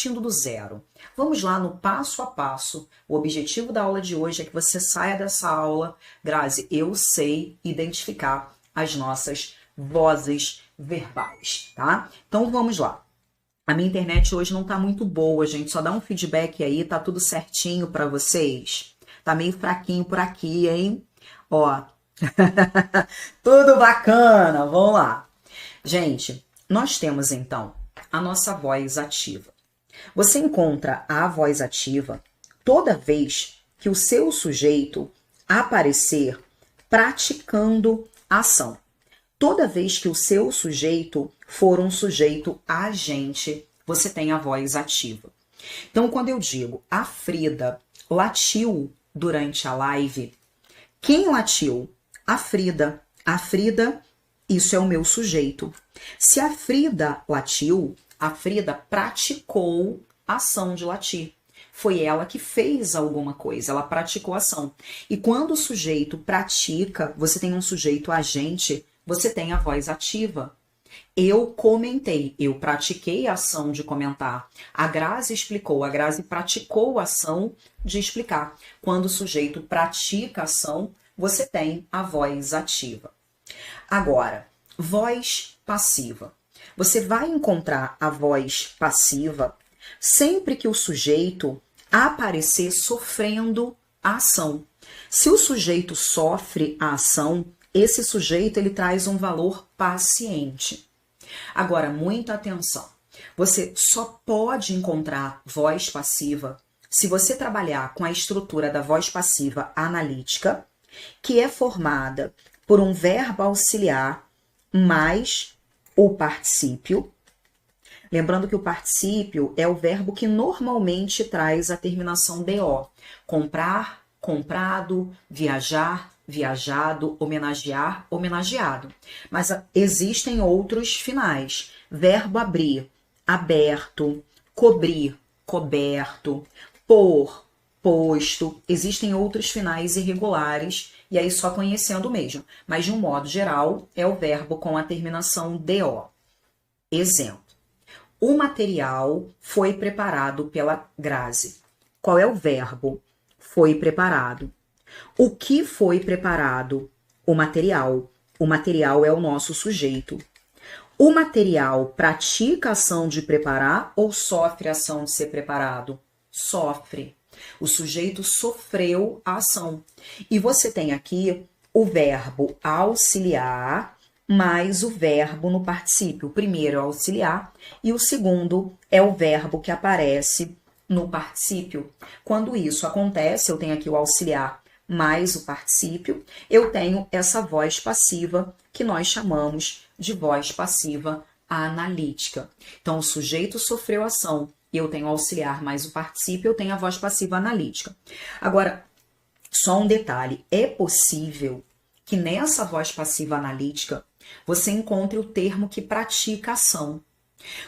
partindo do zero. Vamos lá no passo a passo. O objetivo da aula de hoje é que você saia dessa aula, Grazi, eu sei identificar as nossas vozes verbais, tá? Então vamos lá. A minha internet hoje não tá muito boa, gente. Só dá um feedback aí, tá tudo certinho para vocês? Tá meio fraquinho por aqui, hein? Ó, tudo bacana, vamos lá. Gente, nós temos então a nossa voz ativa. Você encontra a voz ativa toda vez que o seu sujeito aparecer praticando a ação. Toda vez que o seu sujeito for um sujeito agente, você tem a voz ativa. Então, quando eu digo a Frida latiu durante a live, quem latiu? A Frida. A Frida, isso é o meu sujeito. Se a Frida latiu, a Frida praticou a ação de latir. Foi ela que fez alguma coisa, ela praticou a ação. E quando o sujeito pratica, você tem um sujeito agente, você tem a voz ativa. Eu comentei, eu pratiquei a ação de comentar. A Grazi explicou, a Grazi praticou a ação de explicar. Quando o sujeito pratica a ação, você tem a voz ativa. Agora, voz passiva. Você vai encontrar a voz passiva sempre que o sujeito aparecer sofrendo a ação. Se o sujeito sofre a ação, esse sujeito ele traz um valor paciente. Agora, muita atenção. Você só pode encontrar voz passiva se você trabalhar com a estrutura da voz passiva analítica, que é formada por um verbo auxiliar mais o particípio. Lembrando que o particípio é o verbo que normalmente traz a terminação DO. Comprar, comprado, viajar, viajado, homenagear, homenageado. Mas existem outros finais. Verbo abrir, aberto, cobrir, coberto, pôr, posto. Existem outros finais irregulares, e aí só conhecendo mesmo. Mas de um modo geral, é o verbo com a terminação DO. Exemplo. O material foi preparado pela Grazi. Qual é o verbo? Foi preparado. O que foi preparado? O material. O material é o nosso sujeito. O material pratica a ação de preparar ou sofre a ação de ser preparado? Sofre. O sujeito sofreu a ação. E você tem aqui o verbo auxiliar mais o verbo no particípio. O primeiro é auxiliar e o segundo é o verbo que aparece no particípio. Quando isso acontece, eu tenho aqui o auxiliar mais o particípio, eu tenho essa voz passiva que nós chamamos de voz passiva analítica. Então, o sujeito sofreu ação e eu tenho o auxiliar mais o particípio, eu tenho a voz passiva analítica. Agora, só um detalhe, é possível que nessa voz passiva analítica você encontre o termo que pratica ação.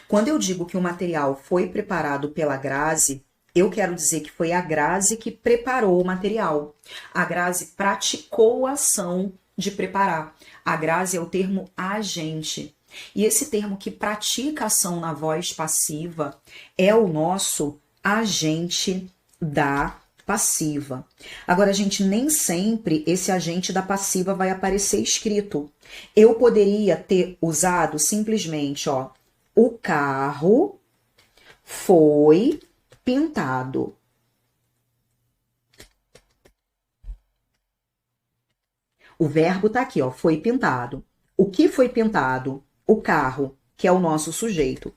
Quando eu digo que o material foi preparado pela Grazi, eu quero dizer que foi a Grazi que preparou o material. A Grazi praticou a ação de preparar. A Grazi é o termo agente. E esse termo que pratica ação na voz passiva é o nosso agente da passiva. Agora, gente, nem sempre esse agente da passiva vai aparecer escrito. Eu poderia ter usado simplesmente, ó, o carro foi pintado. O verbo tá aqui, ó, foi pintado. O que foi pintado? O carro, que é o nosso sujeito.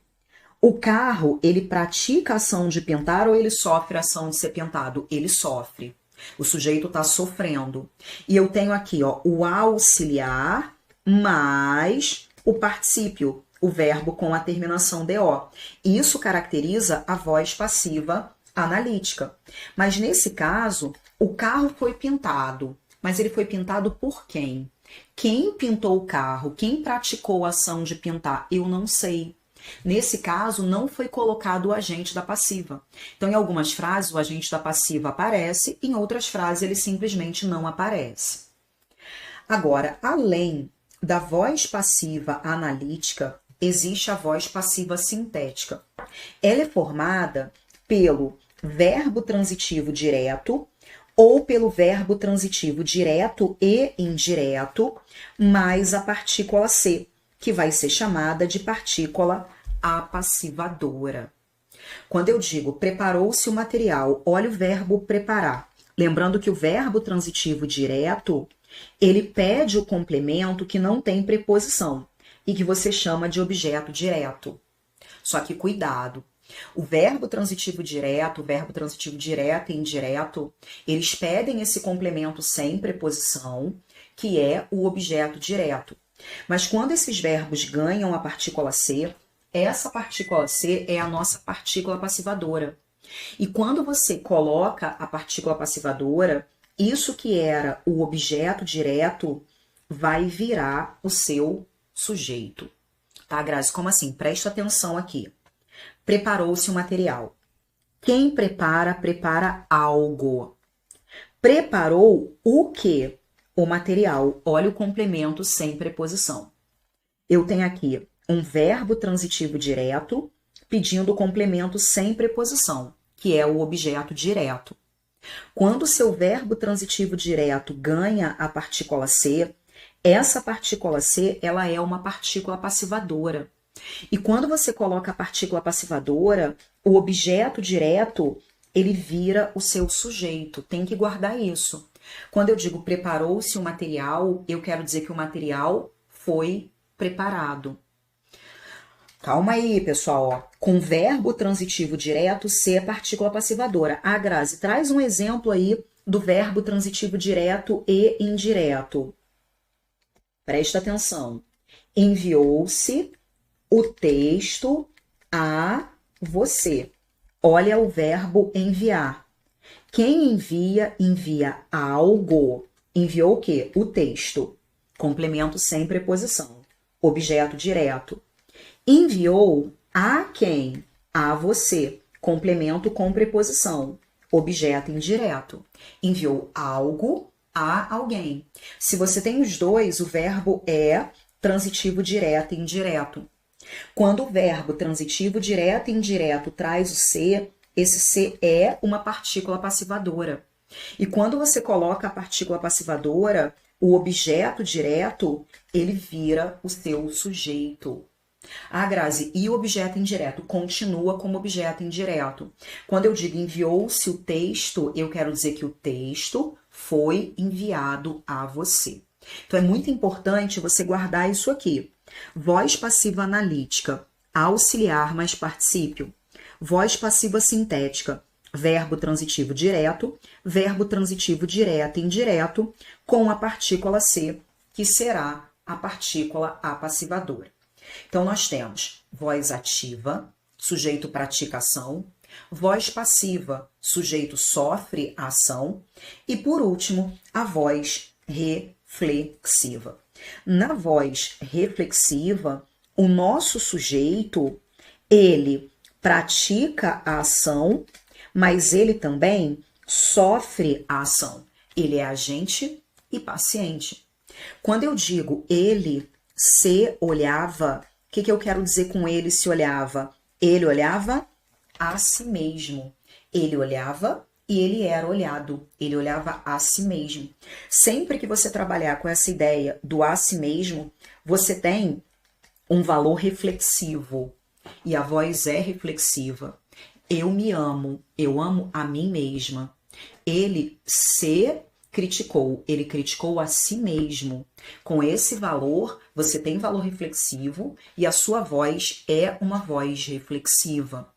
O carro, ele pratica a ação de pintar ou ele sofre a ação de ser pintado? Ele sofre. O sujeito está sofrendo. E eu tenho aqui, ó, o auxiliar mais o particípio, o verbo com a terminação DO. Isso caracteriza a voz passiva analítica. Mas nesse caso, o carro foi pintado. Mas ele foi pintado por quem? Quem pintou o carro? Quem praticou a ação de pintar? Eu não sei. Nesse caso, não foi colocado o agente da passiva. Então, em algumas frases, o agente da passiva aparece, em outras frases, ele simplesmente não aparece. Agora, além da voz passiva analítica, existe a voz passiva sintética. Ela é formada pelo verbo transitivo direto ou pelo verbo transitivo direto e indireto, mais a partícula C, que vai ser chamada de partícula apassivadora. Quando eu digo preparou-se o material, olha o verbo preparar. Lembrando que o verbo transitivo direto, ele pede o complemento que não tem preposição e que você chama de objeto direto. Só que cuidado, o verbo transitivo direto e indireto, eles pedem esse complemento sem preposição, que é o objeto direto. Mas quando esses verbos ganham a partícula C, essa partícula C é a nossa partícula passivadora. E quando você coloca a partícula passivadora, isso que era o objeto direto vai virar o seu sujeito. Tá, Grazi? Como assim? Presta atenção aqui. Preparou-se o material. Quem prepara, prepara algo. Preparou o quê? O material. Olha o complemento sem preposição. Eu tenho aqui um verbo transitivo direto pedindo complemento sem preposição, que é o objeto direto. Quando o seu verbo transitivo direto ganha a partícula C, essa partícula C, ela é uma partícula passivadora. E quando você coloca a partícula passivadora, o objeto direto, ele vira o seu sujeito. Tem que guardar isso. Quando eu digo preparou-se o material, eu quero dizer que o material foi preparado. Calma aí, pessoal. Ó. Com verbo transitivo direto, C é partícula passivadora. Ah, Grazi, traz um exemplo aí do verbo transitivo direto e indireto. Presta atenção. Enviou-se o texto a você. Olha o verbo enviar. Quem envia, envia algo. Enviou o quê? O texto. Complemento sem preposição. Objeto direto. Enviou a quem? A você. Complemento com preposição. Objeto indireto. Enviou algo a alguém. Se você tem os dois, o verbo é transitivo direto e indireto. Quando o verbo transitivo direto e indireto traz o C, esse C é uma partícula passivadora. E quando você coloca a partícula passivadora, o objeto direto, ele vira o seu sujeito. Ah, Grazi, e o objeto indireto? Continua como objeto indireto. Quando eu digo enviou-se o texto, eu quero dizer que o texto foi enviado a você. Então, é muito importante você guardar isso aqui. Voz passiva analítica, auxiliar mais particípio. Voz passiva sintética, verbo transitivo direto e indireto, com a partícula C, que será a partícula apassivadora. Então, nós temos voz ativa, sujeito pratica ação, voz passiva, sujeito sofre a ação, e, por último, a voz reflexiva. Na voz reflexiva, o nosso sujeito, ele pratica a ação, mas ele também sofre a ação. Ele é agente e paciente. Quando eu digo ele se olhava, o que eu quero dizer com ele se olhava? Ele olhava a si mesmo. Ele olhava e ele era olhado. Ele olhava a si mesmo. Sempre que você trabalhar com essa ideia do a si mesmo, você tem um valor reflexivo. E a voz é reflexiva. Eu me amo. Eu amo a mim mesma. Ele se criticou. Ele criticou a si mesmo. Com esse valor, você tem valor reflexivo e a sua voz é uma voz reflexiva.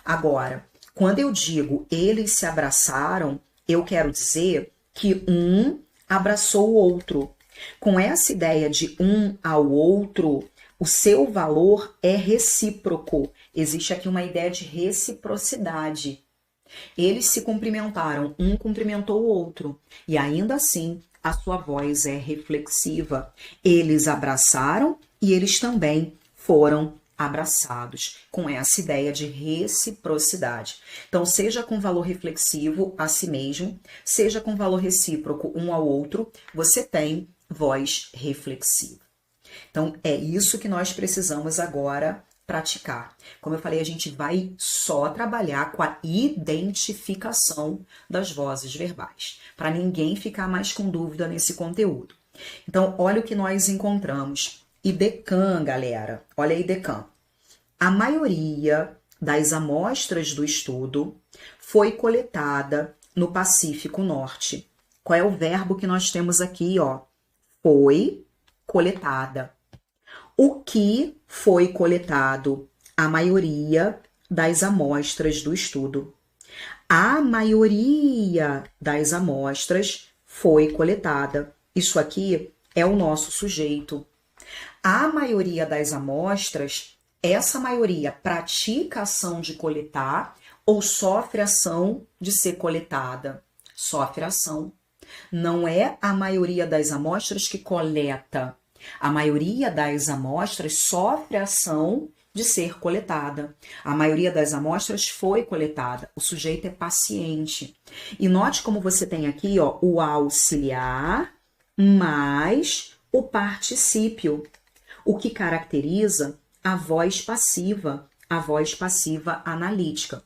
Agora, quando eu digo eles se abraçaram, eu quero dizer que um abraçou o outro. Com essa ideia de um ao outro, o seu valor é recíproco. Existe aqui uma ideia de reciprocidade. Eles se cumprimentaram, um cumprimentou o outro, e ainda assim a sua voz é reflexiva. Eles abraçaram e eles também foram abraçados, com essa ideia de reciprocidade. Então, seja com valor reflexivo a si mesmo, seja com valor recíproco um ao outro, você tem voz reflexiva. Então, é isso que nós precisamos agora praticar. Como eu falei, a gente vai só trabalhar com a identificação das vozes verbais, para ninguém ficar mais com dúvida nesse conteúdo. Então, olha o que nós encontramos. IDECAM, galera. Olha a IDECAM. A maioria das amostras do estudo foi coletada no Pacífico Norte. Qual é o verbo que nós temos aqui, ó? Foi coletada. O que foi coletado? A maioria das amostras do estudo. A maioria das amostras foi coletada. Isso aqui é o nosso sujeito. A maioria das amostras, essa maioria pratica a ação de coletar ou sofre a ação de ser coletada? Sofre a ação. Não é a maioria das amostras que coleta. A maioria das amostras sofre a ação de ser coletada. A maioria das amostras foi coletada. O sujeito é paciente. E note como você tem aqui, ó, o auxiliar mais o particípio, o que caracteriza a voz passiva analítica.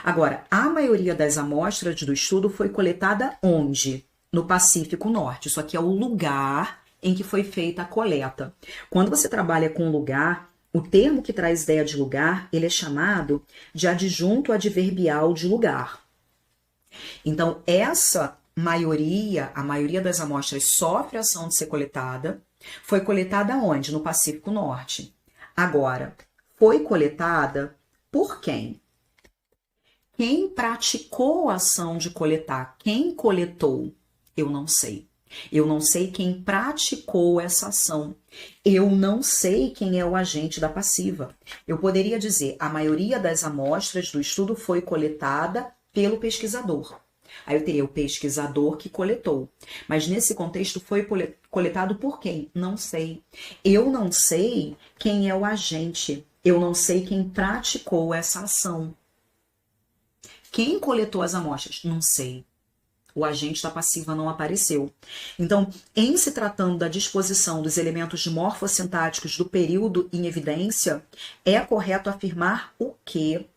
Agora, a maioria das amostras do estudo foi coletada onde? No Pacífico Norte. Isso aqui é o lugar em que foi feita a coleta. Quando você trabalha com lugar, o termo que traz ideia de lugar, ele é chamado de adjunto adverbial de lugar. Então, essa maioria, a maioria das amostras sofre a ação de ser coletada. Foi coletada onde? No Pacífico Norte. Agora, foi coletada por quem? Quem praticou a ação de coletar? Quem coletou? Eu não sei. Eu não sei quem praticou essa ação. Eu não sei quem é o agente da passiva. Eu poderia dizer, a maioria das amostras do estudo foi coletada pelo pesquisador. Aí eu teria o pesquisador que coletou. Mas nesse contexto foi coletado por quem? Não sei. Eu não sei quem é o agente. Eu não sei quem praticou essa ação. Quem coletou as amostras? Não sei. O agente da passiva não apareceu. Então, em se tratando da disposição dos elementos morfossintáticos do período em evidência, é correto afirmar o que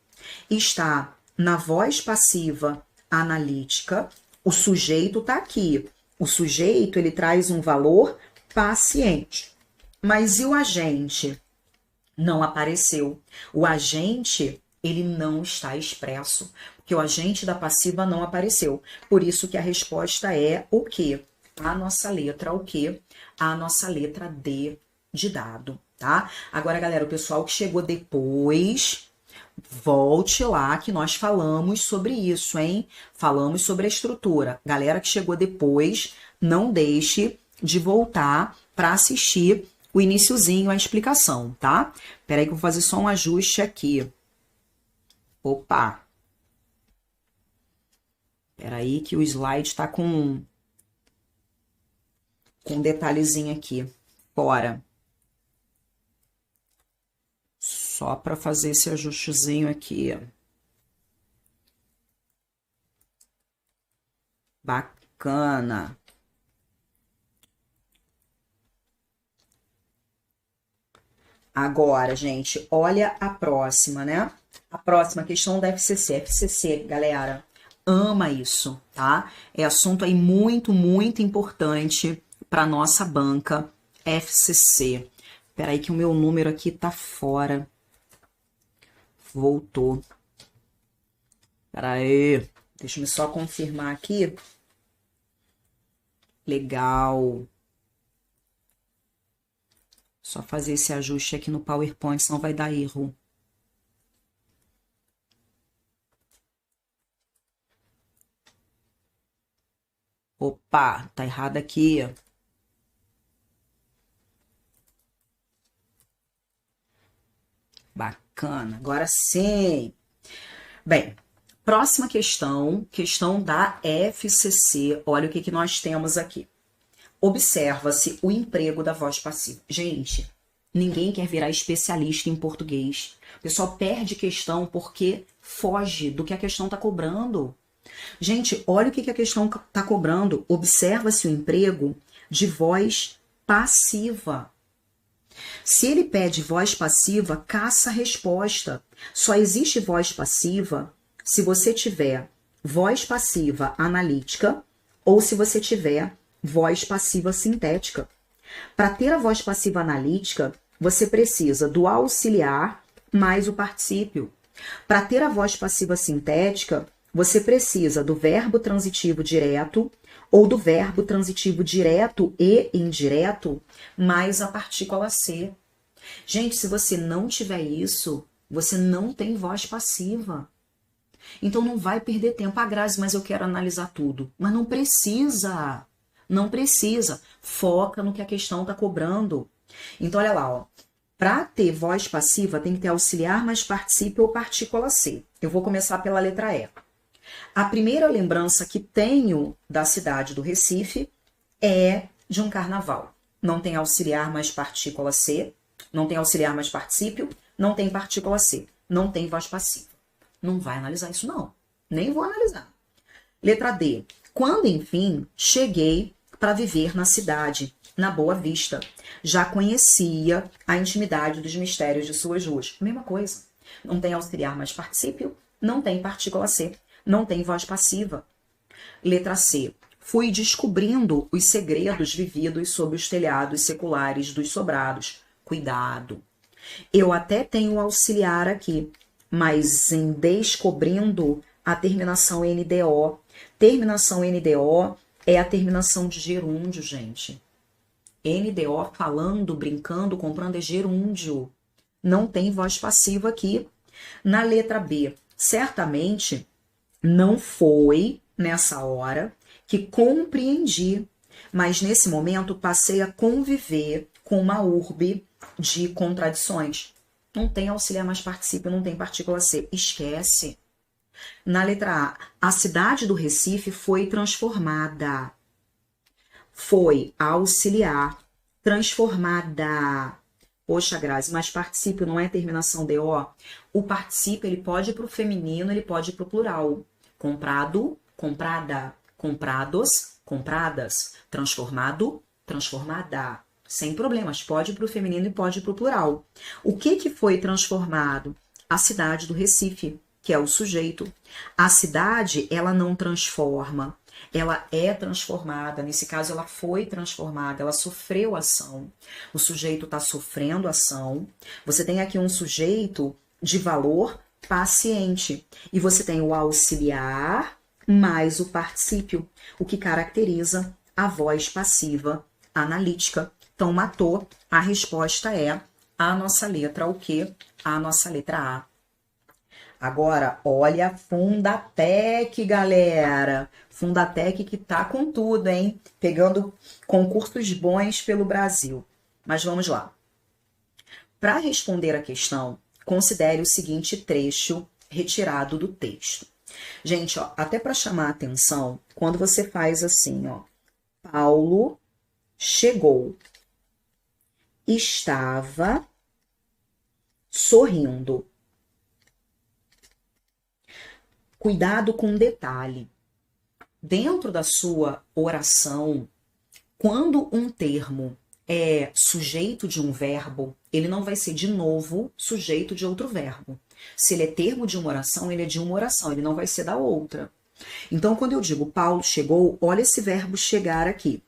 está na voz passiva analítica. O sujeito está aqui. O sujeito, ele traz um valor paciente. Mas e o agente? Não apareceu. O agente, ele não está expresso, porque o agente da passiva não apareceu. Por isso que a resposta é o quê? A nossa letra o quê? A nossa letra D de dado, tá? Agora, galera, o pessoal que chegou depois, volte lá que nós falamos sobre isso, hein? Falamos sobre a estrutura. Galera que chegou depois, não deixe de voltar para assistir o iniciozinho, a explicação, tá? Peraí que eu vou fazer só um ajuste aqui. Opa! Peraí que o slide tá com um detalhezinho aqui, fora. Só para fazer esse ajustezinho aqui. Bacana. Agora, gente, olha a próxima, né? A próxima questão da FCC. FCC, galera, ama isso, tá? É assunto aí muito, muito importante para nossa banca FCC. Peraí que o meu número aqui tá fora. Voltou. Peraí. Deixa eu só confirmar aqui. Legal. Só fazer esse ajuste aqui no PowerPoint, senão vai dar erro. Opa, tá errado aqui. Bacana, agora sim. Bem, próxima questão, questão da FCC. Olha o que nós temos aqui. Observa-se o emprego da voz passiva. Gente, ninguém quer virar especialista em português. O pessoal perde questão porque foge do que a questão está cobrando. Gente, olha o que a questão está cobrando. Observa-se o emprego de voz passiva. Se ele pede voz passiva, caça a resposta. Só existe voz passiva se você tiver voz passiva analítica ou se você tiver voz passiva sintética. Para ter a voz passiva analítica, você precisa do auxiliar mais o particípio. Para ter a voz passiva sintética, você precisa do verbo transitivo direto ou do verbo transitivo direto e indireto mais a partícula ser. Gente, se você não tiver isso, você não tem voz passiva. Então não vai perder tempo. Ah, Grazi, mas eu quero analisar tudo. Mas não precisa. Não precisa. Foca no que a questão está cobrando. Então, olha lá, ó. Para ter voz passiva, tem que ter auxiliar mais particípio ou partícula ser. Eu vou começar pela letra E. A primeira lembrança que tenho da cidade do Recife é de um carnaval. Não tem auxiliar mais partícula ser, não tem auxiliar mais particípio, não tem partícula ser, não tem voz passiva. Não vai analisar isso, não. Nem vou analisar. Letra D. Quando, enfim, cheguei para viver na cidade, na Boa Vista, já conhecia a intimidade dos mistérios de suas ruas. Mesma coisa. Não tem auxiliar mais particípio, não tem partícula ser, não tem voz passiva. Letra C. Fui descobrindo os segredos vividos sob os telhados seculares dos sobrados. Cuidado. Eu até tenho auxiliar aqui, mas em descobrindo a terminação NDO. Terminação NDO é a terminação de gerúndio, gente. NDO, falando, brincando, comprando, é gerúndio. Não tem voz passiva aqui. Na letra B, certamente não foi nessa hora que compreendi, mas nesse momento passei a conviver com uma urbe de contradições. Não tem auxiliar mais particípio, não tem partícula ser. Esquece. Na letra A, a cidade do Recife foi transformada. Foi auxiliar, transformada. Poxa, Grazi, mas particípio não é terminação de O? O particípio, ele pode ir para o feminino, ele pode ir para o plural. Comprado, comprada. Comprados, compradas. Transformado, transformada. Sem problemas, pode ir para o feminino e pode ir para o plural. O que foi transformado? A cidade do Recife, que é o sujeito. A cidade, ela não transforma. Ela é transformada, nesse caso ela foi transformada, ela sofreu ação. O sujeito está sofrendo ação. Você tem aqui um sujeito de valor paciente. E você tem o auxiliar mais o particípio, o que caracteriza a voz passiva analítica. Então, matou. A resposta é a nossa letra o quê? A nossa letra A. Agora, olha a Fundatec, galera. Fundatec que tá com tudo, hein? Pegando concursos bons pelo Brasil. Mas vamos lá. Para responder a questão, considere o seguinte trecho retirado do texto. Gente, ó, até para chamar a atenção, quando você faz assim, ó. Paulo chegou. Estava sorrindo. Cuidado com um detalhe. Dentro da sua oração, quando um termo é sujeito de um verbo, ele não vai ser de novo sujeito de outro verbo. Se ele é termo de uma oração, ele é de uma oração, ele não vai ser da outra. Então, quando eu digo Paulo chegou, olha esse verbo chegar aqui.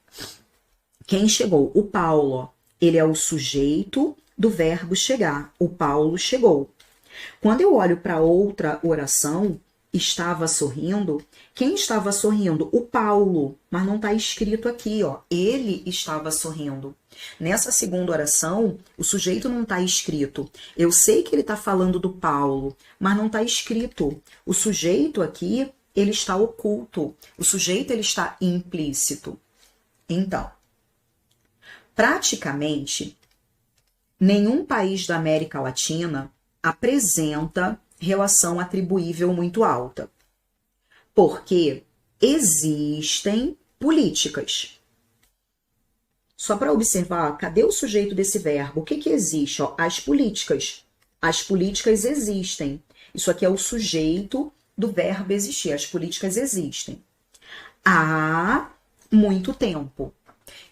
Quem chegou? O Paulo, ó, ele é o sujeito do verbo chegar. O Paulo chegou. Quando eu olho para outra oração, estava sorrindo. Quem estava sorrindo? O Paulo, mas não está escrito aqui, ó. Ele estava sorrindo. Nessa segunda oração, o sujeito não está escrito. Eu sei que ele está falando do Paulo, mas não está escrito. O sujeito aqui, ele está oculto. O sujeito, ele está implícito. Então, praticamente, nenhum país da América Latina apresenta relação atribuível muito alta. Porque existem políticas. Só para observar, cadê o sujeito desse verbo? O que existe? Ó, as políticas. As políticas existem. Isso aqui é o sujeito do verbo existir. As políticas existem. Há muito tempo.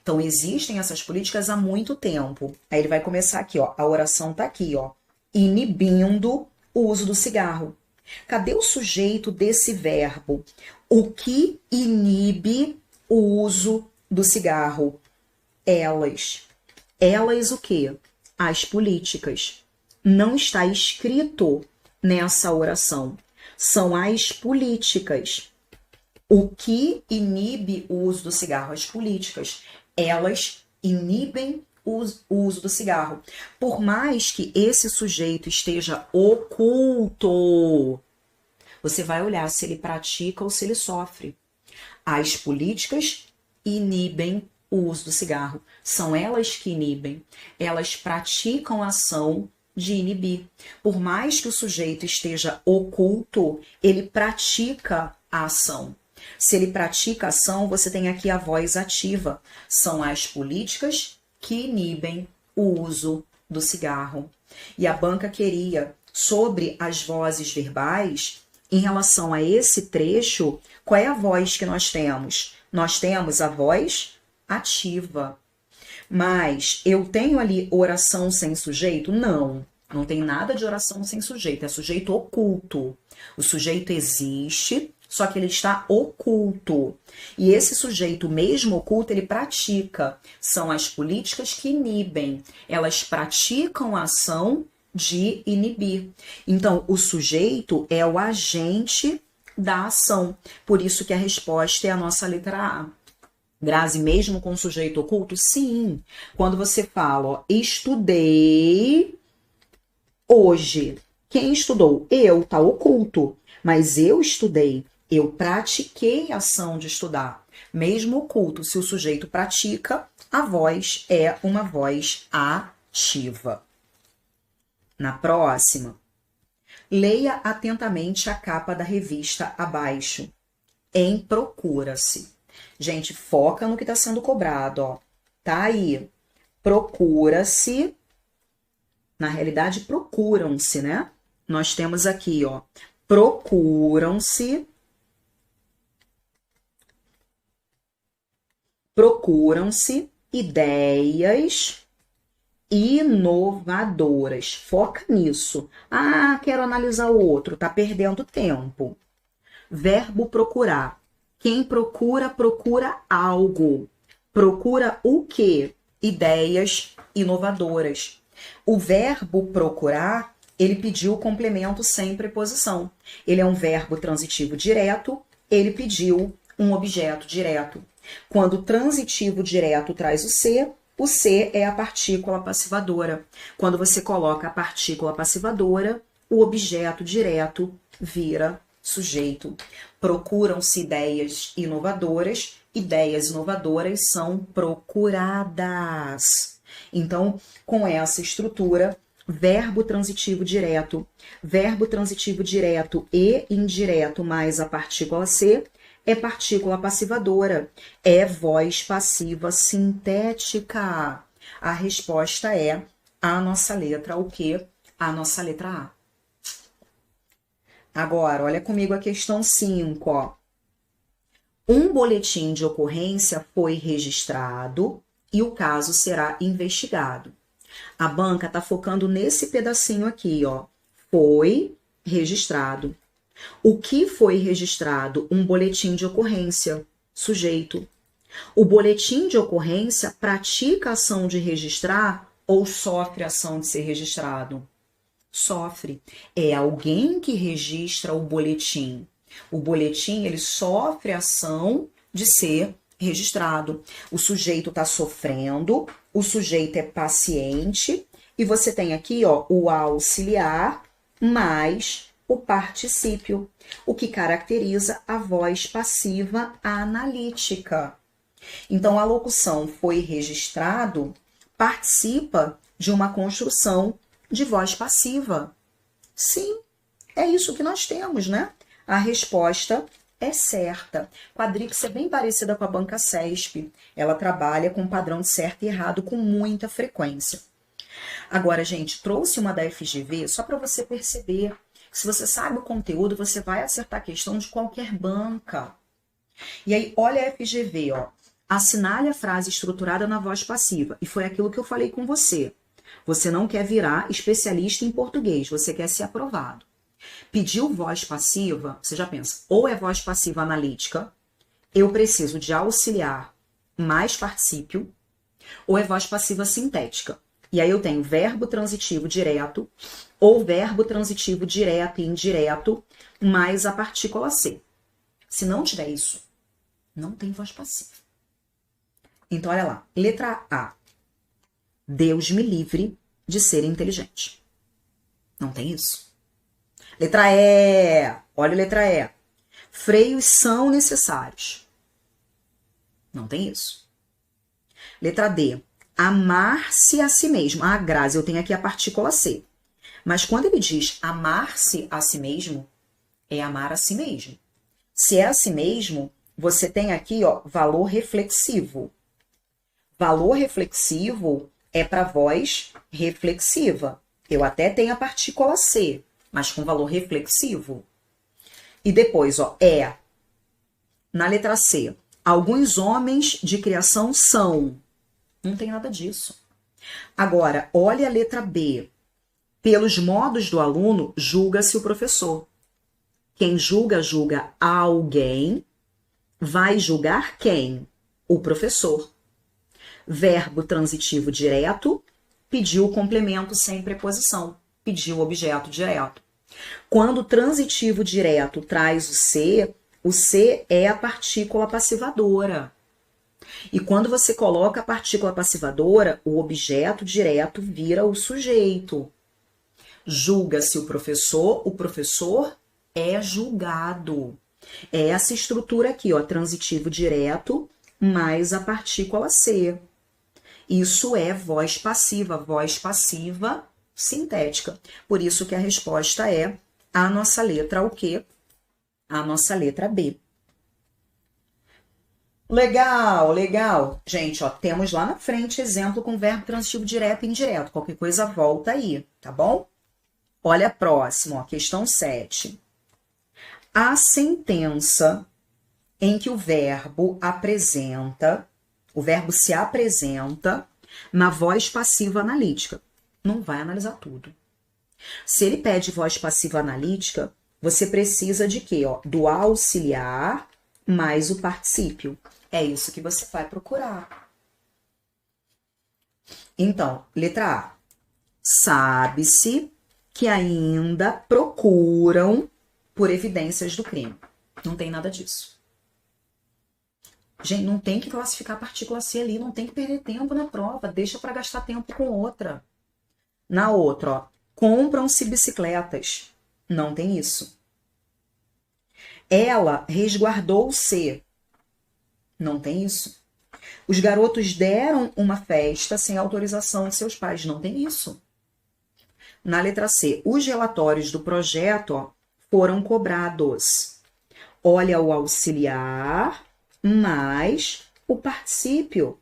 Então, existem essas políticas há muito tempo. Aí ele vai começar aqui, ó. A oração tá aqui, ó. Inibindo o uso do cigarro. Cadê o sujeito desse verbo? O que inibe o uso do cigarro? Elas. Elas o quê? As políticas. Não está escrito nessa oração. São as políticas. O que inibe o uso do cigarro? As políticas. Elas inibem o uso do cigarro. Por mais que esse sujeito esteja oculto, você vai olhar se ele pratica ou se ele sofre. As políticas inibem o uso do cigarro. São elas que inibem. Elas praticam a ação de inibir. Por mais que o sujeito esteja oculto, ele pratica a ação. Se ele pratica a ação, você tem aqui a voz ativa. São as políticas que inibem o uso do cigarro. E a banca queria, sobre as vozes verbais, em relação a esse trecho, qual é a voz que nós temos? Nós temos a voz ativa. Mas eu tenho ali oração sem sujeito? Não. Não tem nada de oração sem sujeito. É sujeito oculto. O sujeito existe, só que ele está oculto. E esse sujeito, mesmo oculto, ele pratica. São as políticas que inibem. Elas praticam a ação de inibir. Então, o sujeito é o agente da ação. Por isso que a resposta é a nossa letra A. Grazi, mesmo com sujeito oculto? Sim. Quando você fala, ó, estudei hoje. Quem estudou? Eu, tá oculto. Mas eu estudei. Eu pratiquei a ação de estudar. Mesmo oculto, se o sujeito pratica, a voz é uma voz ativa. Na próxima, leia atentamente a capa da revista abaixo. Em procura-se. Gente, foca no que está sendo cobrado, ó. Tá aí. Procura-se. Na realidade, procuram-se, né? Nós temos aqui, ó. Procuram-se ideias inovadoras. Foca nisso. Ah, quero analisar o outro. Tá perdendo tempo. Verbo procurar. Quem procura, procura algo. Procura o quê? Ideias inovadoras. O verbo procurar, ele pediu o complemento sem preposição. Ele é um verbo transitivo direto, ele pediu um objeto direto. Quando o transitivo direto traz o C é a partícula passivadora. Quando você coloca a partícula passivadora, o objeto direto vira sujeito. Procuram-se ideias inovadoras são procuradas. Então, com essa estrutura, verbo transitivo direto e indireto mais a partícula C é partícula passivadora, é voz passiva sintética. A resposta é a nossa letra, o quê? A nossa letra A. Agora, olha comigo a questão 5, ó. Um boletim de ocorrência foi registrado e o caso será investigado. A banca está focando nesse pedacinho aqui, ó. Foi registrado. O que foi registrado? Um boletim de ocorrência. Sujeito. O boletim de ocorrência pratica a ação de registrar ou sofre a ação de ser registrado? Sofre. É alguém que registra o boletim. O boletim, ele sofre a ação de ser registrado. O sujeito está sofrendo, o sujeito é paciente, e você tem aqui, ó, o auxiliar mais o particípio, o que caracteriza a voz passiva analítica. Então, a locução foi registrado participa de uma construção de voz passiva. Sim, é isso que nós temos, né? A resposta é certa. Quadrix é bem parecida com a banca CESP. Ela trabalha com padrão de certo e errado com muita frequência. Agora, gente, trouxe uma da FGV só para você perceber que se você sabe o conteúdo, você vai acertar a questão de qualquer banca. E aí, olha a FGV, ó. Assinale a frase estruturada na voz passiva. E foi aquilo que eu falei com você. Você não quer virar especialista em português, você quer ser aprovado. Pediu voz passiva, você já pensa, ou é voz passiva analítica, eu preciso de auxiliar mais particípio, ou é voz passiva sintética. E aí eu tenho verbo transitivo direto, ou verbo transitivo direto e indireto, mais a partícula ser. Se não tiver isso, não tem voz passiva. Então, olha lá. Letra A. Deus me livre de ser inteligente. Não tem isso. Letra E. Olha a letra E. Freios são necessários. Não tem isso. Letra D. Amar-se a si mesmo. Ah, Grazi, eu tenho aqui a partícula C. Mas quando ele diz amar-se a si mesmo, é amar a si mesmo. Se é a si mesmo, você tem aqui, ó, valor reflexivo. Valor reflexivo é para voz reflexiva. Eu até tenho a partícula C, mas com valor reflexivo. E depois, ó, na letra C, alguns homens de criação são. Não tem nada disso. Agora, olha a letra B. Pelos modos do aluno, julga-se o professor. Quem julga, julga alguém. Vai julgar quem? O professor. Verbo transitivo direto, pediu o complemento sem preposição, pediu o objeto direto. Quando o transitivo direto traz o C é a partícula passivadora. E quando você coloca a partícula passivadora, o objeto direto vira o sujeito. Julga-se o professor é julgado. É essa estrutura aqui, ó, transitivo direto mais a partícula C. Isso é voz passiva sintética. Por isso que a resposta é a nossa letra o quê? A nossa letra B. Legal, legal. Gente, ó, temos lá na frente exemplo com verbo transitivo direto e indireto. Qualquer coisa volta aí, tá bom? Olha a próxima, ó, questão 7. A sentença em que o verbo se apresenta na voz passiva analítica. Não vai analisar tudo. Se ele pede voz passiva analítica, você precisa de quê? Ó? Do auxiliar mais o particípio. É isso que você vai procurar. Então, letra A. Sabe-se que ainda procuram por evidências do crime. Não tem nada disso. Gente, não tem que classificar a partícula C ali, não tem que perder tempo na prova, deixa para gastar tempo com outra. Na outra, ó, compram-se bicicletas. Não tem isso. Ela resguardou-se. Não tem isso. Os garotos deram uma festa sem autorização de seus pais. Não tem isso. Na letra C, os relatórios do projeto, ó, foram cobrados. Olha o auxiliar mais o particípio.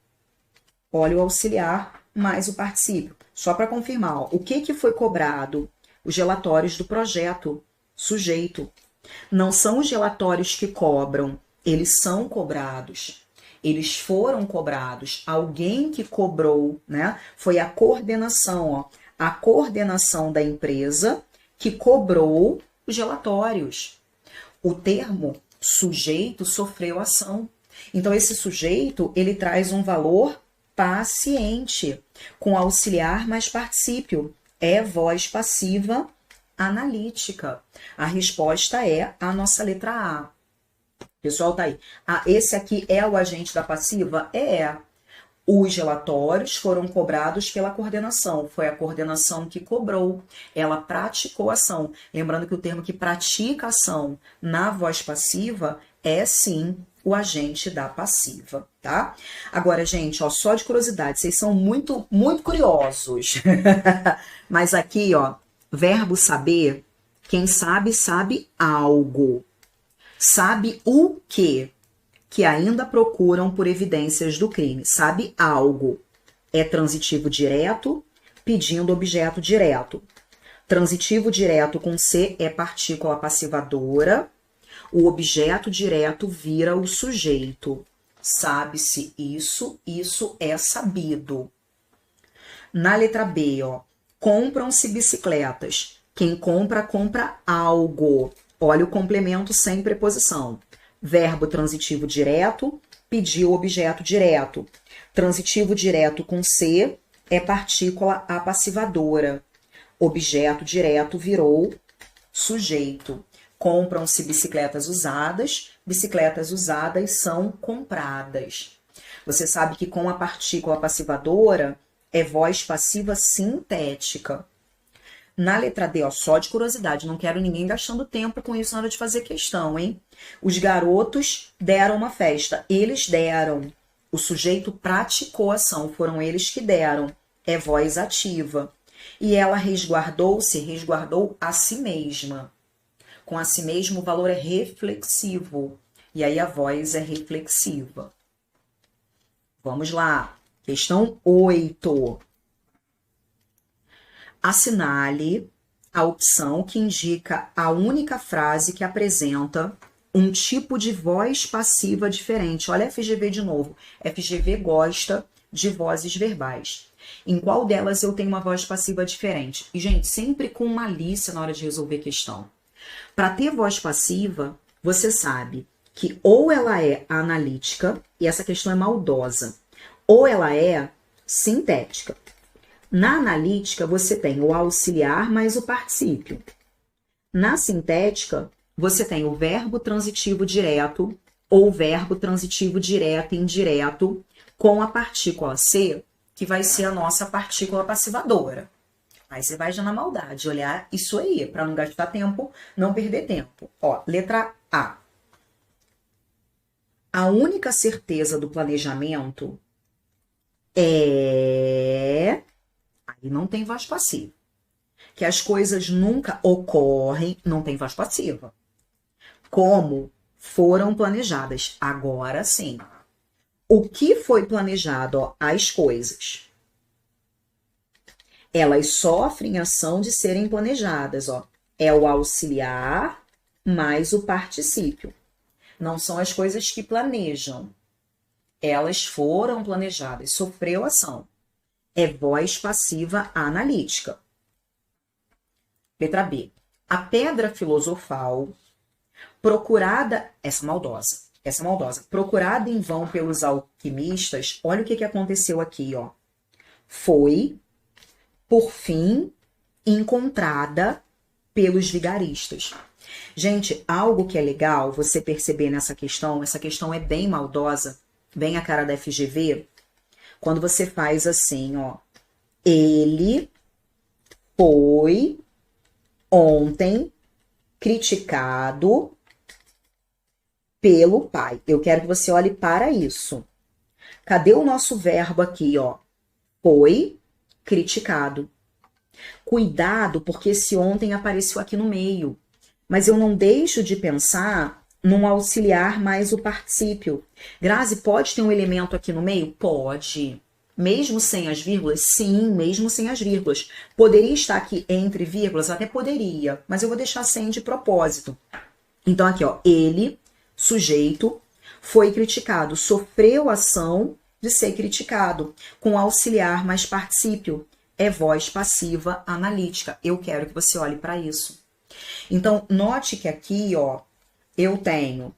Olha o auxiliar mais o particípio. Só para confirmar, ó, o que foi cobrado? Os relatórios do projeto, sujeito. Não são os relatórios que cobram, eles são cobrados. Eles foram cobrados. Alguém que cobrou, né? Foi a coordenação, ó. A coordenação da empresa que cobrou os relatórios. O termo sujeito sofreu ação. Então, esse sujeito, ele traz um valor paciente, com auxiliar mais particípio. É voz passiva analítica. A resposta é a nossa letra A. Pessoal, tá aí. Ah, esse aqui é o agente da passiva? É. Os relatórios foram cobrados pela coordenação. Foi a coordenação que cobrou. Ela praticou ação. Lembrando que o termo que pratica ação na voz passiva é, sim, o agente da passiva, tá? Agora, gente, ó, só de curiosidade, vocês são muito, muito curiosos. Mas aqui, ó, verbo saber, quem sabe, sabe algo. Sabe o quê? Que ainda procuram por evidências do crime. Sabe algo. É transitivo direto, pedindo objeto direto. Transitivo direto com C é partícula passivadora. O objeto direto vira o sujeito. Sabe-se isso, isso é sabido. Na letra B, ó, compram-se bicicletas. Quem compra, compra algo. Olha o complemento sem preposição. Verbo transitivo direto, pediu objeto direto. Transitivo direto com C é partícula apassivadora. Objeto direto virou sujeito. Compram-se bicicletas usadas são compradas. Você sabe que com a partícula passivadora é voz passiva sintética. Na letra D, ó, só de curiosidade, não quero ninguém gastando tempo com isso na hora de fazer questão, hein? Os garotos deram uma festa. Eles deram. O sujeito praticou a ação, foram eles que deram. É voz ativa. E ela resguardou-se, resguardou a si mesma. Com a si mesmo, o valor é reflexivo. E aí a voz é reflexiva. Vamos lá. Questão 8. Assinale a opção que indica a única frase que apresenta um tipo de voz passiva diferente. Olha a FGV de novo. FGV gosta de vozes verbais. Em qual delas eu tenho uma voz passiva diferente? E, gente, sempre com malícia na hora de resolver questão. Para ter voz passiva, você sabe que ou ela é analítica, e essa questão é maldosa, ou ela é sintética. Na analítica, você tem o auxiliar mais o particípio. Na sintética, você tem o verbo transitivo direto ou verbo transitivo direto e indireto com a partícula C, que vai ser a nossa partícula passivadora. Aí você vai já na maldade, olhar isso aí, para não gastar tempo, não perder tempo. Ó, letra A. A única certeza do planejamento é... Aí não tem voz passiva. Que as coisas nunca ocorrem, não tem voz passiva. Como foram planejadas. Agora sim. O que foi planejado? Ó, as coisas. Elas sofrem ação de serem planejadas. Ó. É o auxiliar mais o particípio. Não são as coisas que planejam. Elas foram planejadas. Sofreu ação. É voz passiva analítica. Letra B. A pedra filosofal, procurada, essa maldosa, procurada em vão pelos alquimistas, olha o que aconteceu aqui, ó. Foi, por fim, encontrada pelos vigaristas. Gente, algo que é legal você perceber nessa questão, essa questão é bem maldosa, bem a cara da FGV, quando você faz assim, ó. Ele foi ontem criticado pelo pai. Eu quero que você olhe para isso. Cadê o nosso verbo aqui, ó? Foi criticado. Cuidado, porque esse ontem apareceu aqui no meio. Mas eu não deixo de pensar num auxiliar mais o particípio. Grazi, pode ter um elemento aqui no meio? Pode. Mesmo sem as vírgulas? Sim, mesmo sem as vírgulas. Poderia estar aqui entre vírgulas? Até poderia, mas eu vou deixar sem de propósito. Então aqui, ó, ele, sujeito, foi criticado, sofreu ação de ser criticado, com auxiliar mais particípio. É voz passiva analítica. Eu quero que você olhe para isso. Então, note que aqui, ó, eu tenho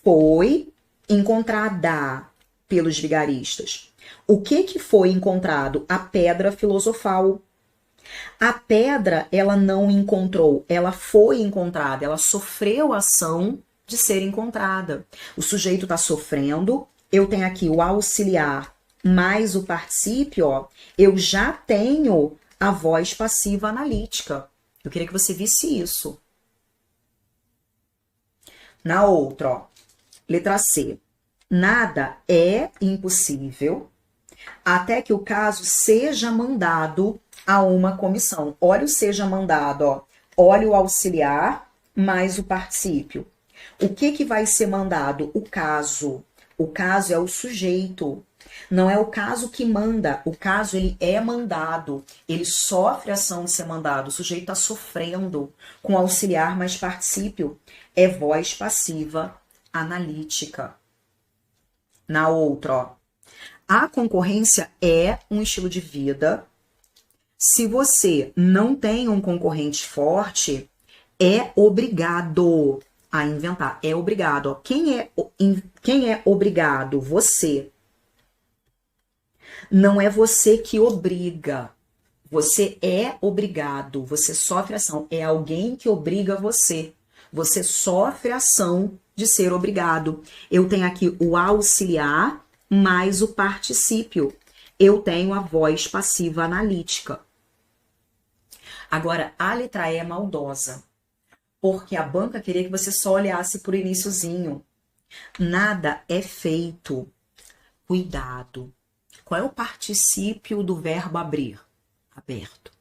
foi encontrada pelos vigaristas. O que foi encontrado? A pedra filosofal. A pedra, ela não encontrou, ela foi encontrada, ela sofreu a ação de ser encontrada. O sujeito está sofrendo, eu tenho aqui o auxiliar mais o particípio, ó, eu já tenho a voz passiva analítica. Eu queria que você visse isso. Na outra, ó, letra C. Nada é impossível até que o caso seja mandado a uma comissão. Olha o seja mandado, ó. Olha o auxiliar mais o particípio. O que vai ser mandado? O caso. O caso é o sujeito. Não é o caso que manda. O caso, ele é mandado. Ele sofre a ação de ser mandado. O sujeito está sofrendo. Com auxiliar mais particípio. É voz passiva analítica. Na outra, ó. A concorrência é um estilo de vida. Se você não tem um concorrente forte, é obrigado a inventar. É obrigado. Ó. Quem é obrigado? Você. Não é você que obriga. Você é obrigado. Você sofre ação. É alguém que obriga você. Você sofre ação de ser obrigado. Eu tenho aqui o auxiliar mais o particípio. Eu tenho a voz passiva analítica. Agora, a letra E é maldosa. Porque a banca queria que você só olhasse por iniciozinho. Nada é feito. Cuidado. Qual é o particípio do verbo abrir? Aberto.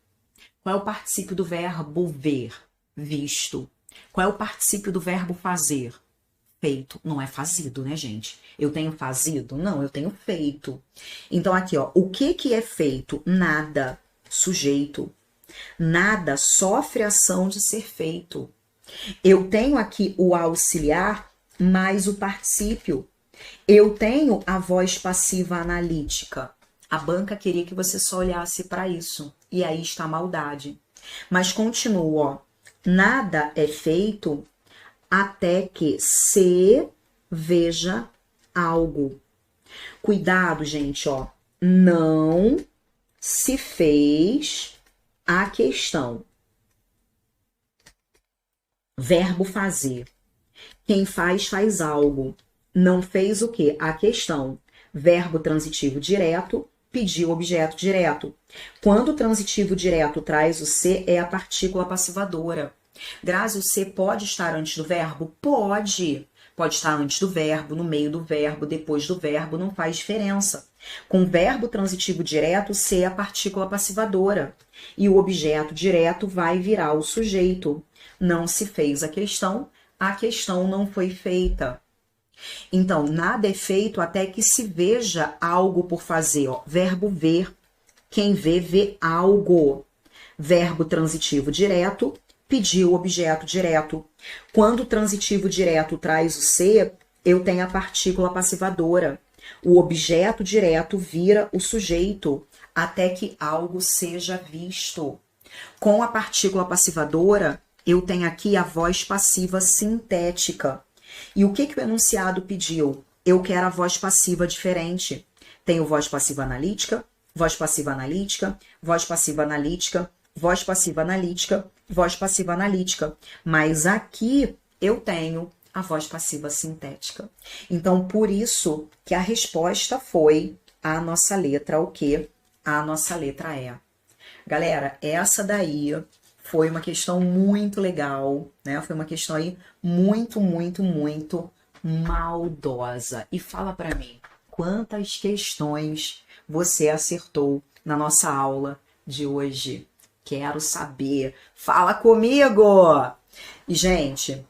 Qual é o particípio do verbo ver? Visto. Qual é o particípio do verbo fazer? Feito. Não é fazido, né, gente? Eu tenho fazido? Não, eu tenho feito. Então, aqui, ó, o que é feito? Nada. Sujeito. Nada sofre ação de ser feito. Eu tenho aqui o auxiliar mais o particípio. Eu tenho a voz passiva analítica. A banca queria que você só olhasse para isso. E aí está a maldade. Mas continua, ó. Nada é feito até que se veja algo. Cuidado, gente, ó. Não se fez a questão. Verbo fazer. Quem faz, faz algo. Não fez o quê? A questão. Verbo transitivo direto, pediu objeto direto. Quando o transitivo direto traz o se, é a partícula passivadora. Grazi, o se pode estar antes do verbo? Pode. Pode estar antes do verbo, no meio do verbo, depois do verbo, não faz diferença. Com verbo transitivo direto, se é a partícula passivadora. E o objeto direto vai virar o sujeito. Não se fez a questão não foi feita. Então, nada é feito até que se veja algo por fazer. Ó. Verbo ver. Quem vê, vê algo. Verbo transitivo direto, pediu objeto direto. Quando o transitivo direto traz o se, eu tenho a partícula passivadora. O objeto direto vira o sujeito até que algo seja visto. Com a partícula passivadora, eu tenho aqui a voz passiva sintética. E o que o enunciado pediu? Eu quero a voz passiva diferente. Tenho voz passiva analítica, voz passiva analítica, voz passiva analítica, voz passiva analítica, voz passiva analítica. Mas aqui eu tenho a voz passiva sintética. Então, por isso que a resposta foi a nossa letra o quê? A nossa letra E. Galera, essa daí foi uma questão muito legal, né? Foi uma questão aí muito, muito, muito maldosa. E fala para mim, quantas questões você acertou na nossa aula de hoje? Quero saber. Fala comigo! E, gente,